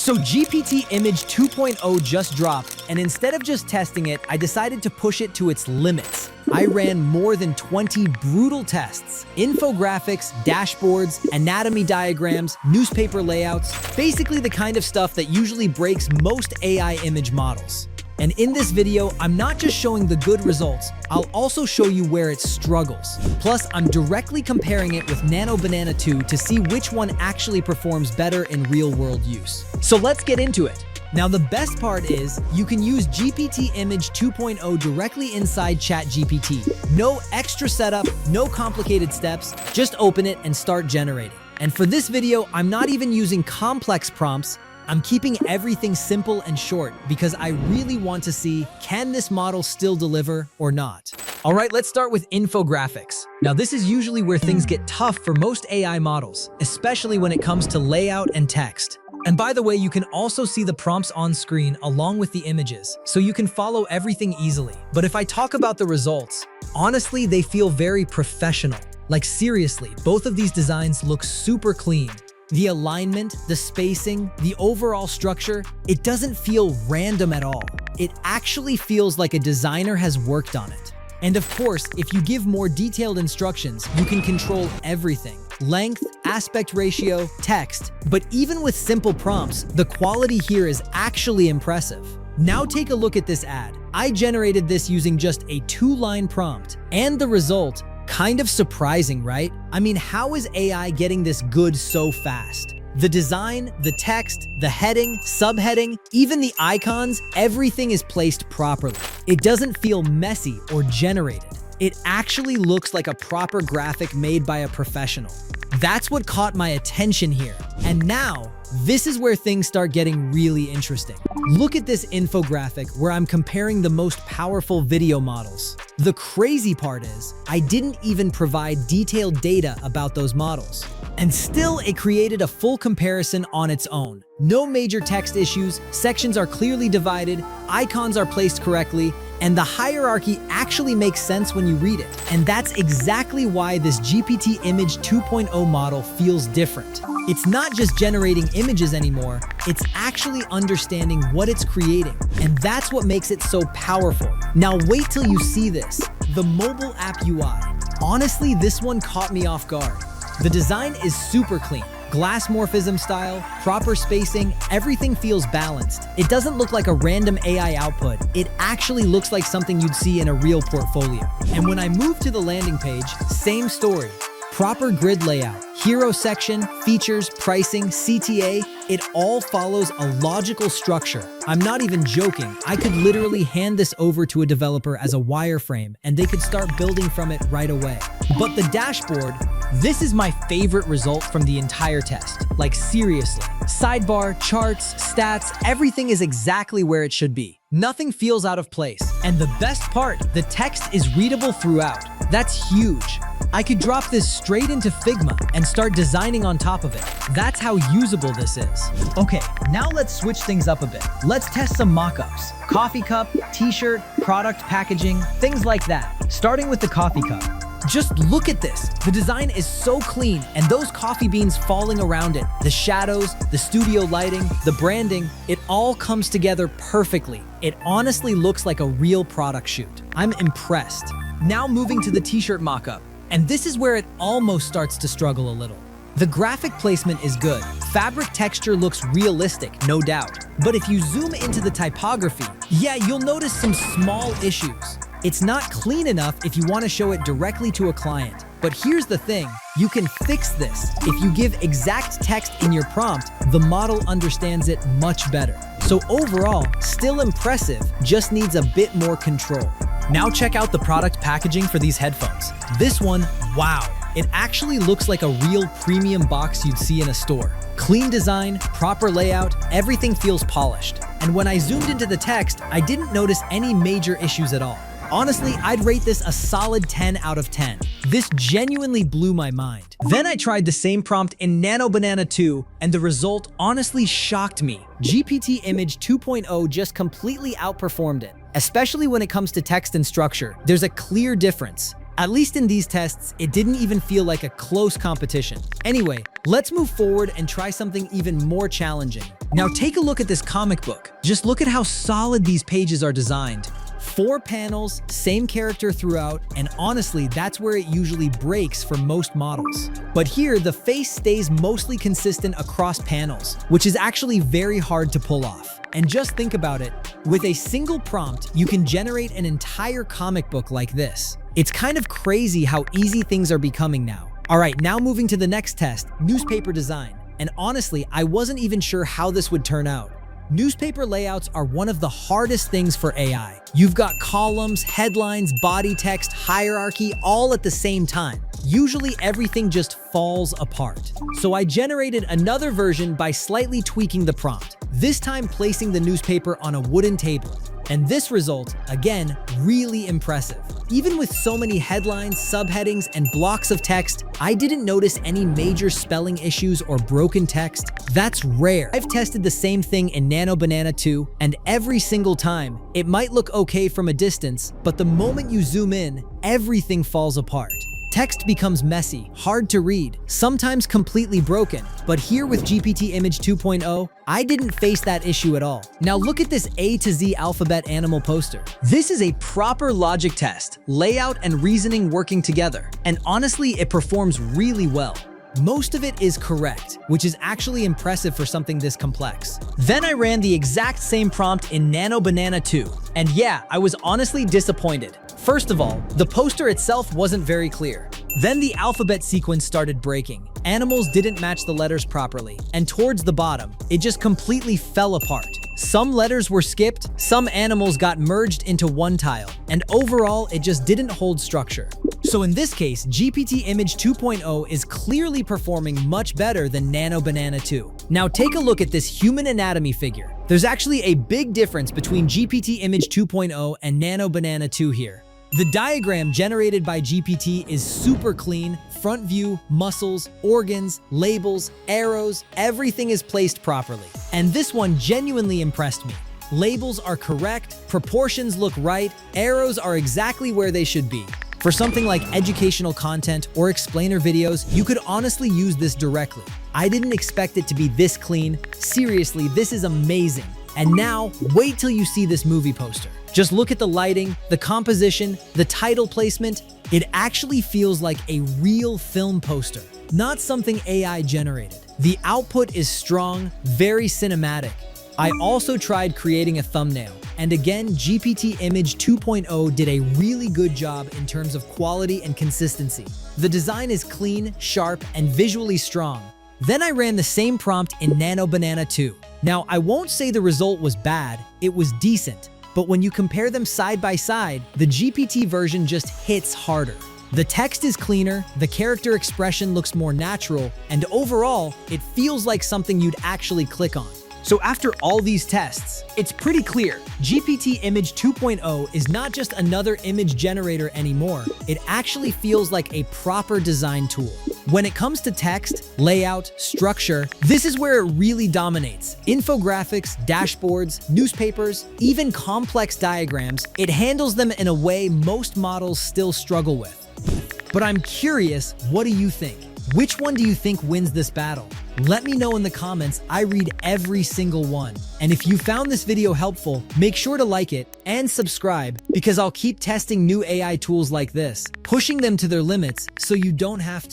So GPT Image 2.0 just dropped, and instead of just testing it, I decided to push it to its limits. I ran more than 20 brutal tests, infographics, dashboards, anatomy diagrams, newspaper layouts, basically the kind of stuff that usually breaks most AI image models. And in this video, I'm not just showing the good results, I'll also show you where it struggles. Plus, I'm directly comparing it with Nano Banana 2 to see which one actually performs better in real-world use. So let's get into it. Now, the best part is you can use GPT Image 2.0 directly inside ChatGPT. No extra setup, no complicated steps, just open it and start generating. And for this video, I'm not even using complex prompts. I'm keeping everything simple and short because I really want to see, can this model still deliver or not? All right, let's start with infographics. Now, this is usually where things get tough for most AI models, especially when it comes to layout and text. And by the way, you can also see the prompts on screen along with the images, so you can follow everything easily. But if I talk about the results, honestly, they feel very professional. Like seriously, both of these designs look super clean. The alignment, the spacing, the overall structure, it doesn't feel random at all. It actually feels like a designer has worked on it. And of course, if you give more detailed instructions, you can control everything. Length, aspect ratio, text. But even with simple prompts, the quality here is actually impressive. Now take a look at this ad. I generated this using just a 2-line prompt, and the result, kind of surprising, right? I mean, how is AI getting this good so fast? The design, the text, the heading, subheading, even the icons, everything is placed properly. It doesn't feel messy or generated. It actually looks like a proper graphic made by a professional. That's what caught my attention here. And now, this is where things start getting really interesting. Look at this infographic where I'm comparing the most powerful video models. The crazy part is, I didn't even provide detailed data about those models. And still, it created a full comparison on its own. No major text issues, sections are clearly divided, icons are placed correctly, and the hierarchy actually makes sense when you read it. And that's exactly why this GPT Image 2.0 model feels different. It's not just generating images anymore, it's actually understanding what it's creating. And that's what makes it so powerful. Now wait till you see this. The mobile app UI. Honestly, this one caught me off guard. The design is super clean. Glass morphism style, proper spacing, everything feels balanced. It doesn't look like a random AI output. It actually looks like something you'd see in a real portfolio. And when I move to the landing page, same story. Proper grid layout, hero section, features, pricing, CTA, it all follows a logical structure. I'm not even joking. I could literally hand this over to a developer as a wireframe and they could start building from it right away. But the dashboard, this is my favorite result from the entire test. Like seriously. Sidebar, charts, stats, everything is exactly where it should be. Nothing feels out of place. And the best part, the text is readable throughout. That's huge. I could drop this straight into Figma and start designing on top of it. That's how usable this is. Okay, now let's switch things up a bit. Let's test some mockups. Coffee cup, t-shirt, product packaging, things like that. Starting with the coffee cup. Just look at this. The design is so clean, and those coffee beans falling around it, the shadows, the studio lighting, the branding, it all comes together perfectly. It honestly looks like a real product shoot. I'm impressed. Now moving to the t-shirt mockup. And this is where it almost starts to struggle a little. The graphic placement is good. Fabric texture looks realistic, no doubt. But if you zoom into the typography, yeah, you'll notice some small issues. It's not clean enough if you want to show it directly to a client. But here's the thing, you can fix this. If you give exact text in your prompt, the model understands it much better. So overall, still impressive, just needs a bit more control. Now check out the product packaging for these headphones. This one, wow, it actually looks like a real premium box you'd see in a store. Clean design, proper layout, everything feels polished. And when I zoomed into the text, I didn't notice any major issues at all. Honestly, I'd rate this a solid 10 out of 10. This genuinely blew my mind. Then I tried the same prompt in Nano Banana 2, and the result honestly shocked me. GPT Image 2.0 just completely outperformed it. Especially when it comes to text and structure, there's a clear difference. At least in these tests, it didn't even feel like a close competition. Anyway, let's move forward and try something even more challenging. Now take a look at this comic book. Just look at how solid these pages are designed. 4 panels, same character throughout, and honestly, that's where it usually breaks for most models. But here, the face stays mostly consistent across panels, which is actually very hard to pull off. And just think about it, with a single prompt, you can generate an entire comic book like this. It's kind of crazy how easy things are becoming now. All right, now moving to the next test, newspaper design. And honestly, I wasn't even sure how this would turn out. Newspaper layouts are one of the hardest things for AI. You've got columns, headlines, body text, hierarchy, all at the same time. Usually everything just falls apart. So I generated another version by slightly tweaking the prompt, this time placing the newspaper on a wooden table. And this result, again, really impressive. Even with so many headlines, subheadings, and blocks of text, I didn't notice any major spelling issues or broken text. That's rare. I've tested the same thing in Nano Banana 2, and every single time, it might look okay from a distance, but the moment you zoom in, everything falls apart. Text becomes messy, hard to read, sometimes completely broken. But here with GPT Image 2.0, I didn't face that issue at all. Now look at this A to Z alphabet animal poster. This is a proper logic test, layout and reasoning working together. And honestly, it performs really well. Most of it is correct, which is actually impressive for something this complex. Then I ran the exact same prompt in Nano Banana 2. And yeah, I was honestly disappointed. First of all, the poster itself wasn't very clear. Then the alphabet sequence started breaking. Animals didn't match the letters properly. And towards the bottom, it just completely fell apart. Some letters were skipped, some animals got merged into one tile, and overall, it just didn't hold structure. So in this case, GPT Image 2.0 is clearly performing much better than Nano Banana 2. Now take a look at this human anatomy figure. There's actually a big difference between GPT Image 2.0 and Nano Banana 2 here. The diagram generated by GPT is super clean, front view, muscles, organs, labels, arrows, everything is placed properly. And this one genuinely impressed me. Labels are correct, proportions look right, arrows are exactly where they should be. For something like educational content or explainer videos, you could honestly use this directly. I didn't expect it to be this clean. Seriously, this is amazing. And now, wait till you see this movie poster. Just look at the lighting, the composition, the title placement. It actually feels like a real film poster, not something AI generated. The output is strong, very cinematic. I also tried creating a thumbnail, and again, GPT Image 2.0 did a really good job in terms of quality and consistency. The design is clean, sharp, and visually strong. Then I ran the same prompt in Nano Banana 2. Now, I won't say the result was bad, it was decent. But when you compare them side by side, the GPT version just hits harder. The text is cleaner, the character expression looks more natural, and overall, it feels like something you'd actually click on. So after all these tests, it's pretty clear, GPT Image 2.0 is not just another image generator anymore, it actually feels like a proper design tool. When it comes to text, layout, structure, this is where it really dominates. Infographics, dashboards, newspapers, even complex diagrams, it handles them in a way most models still struggle with. But I'm curious, what do you think? Which one do you think wins this battle? Let me know in the comments. I read every single one. And if you found this video helpful, make sure to like it and subscribe because I'll keep testing new AI tools like this, pushing them to their limits so you don't have to.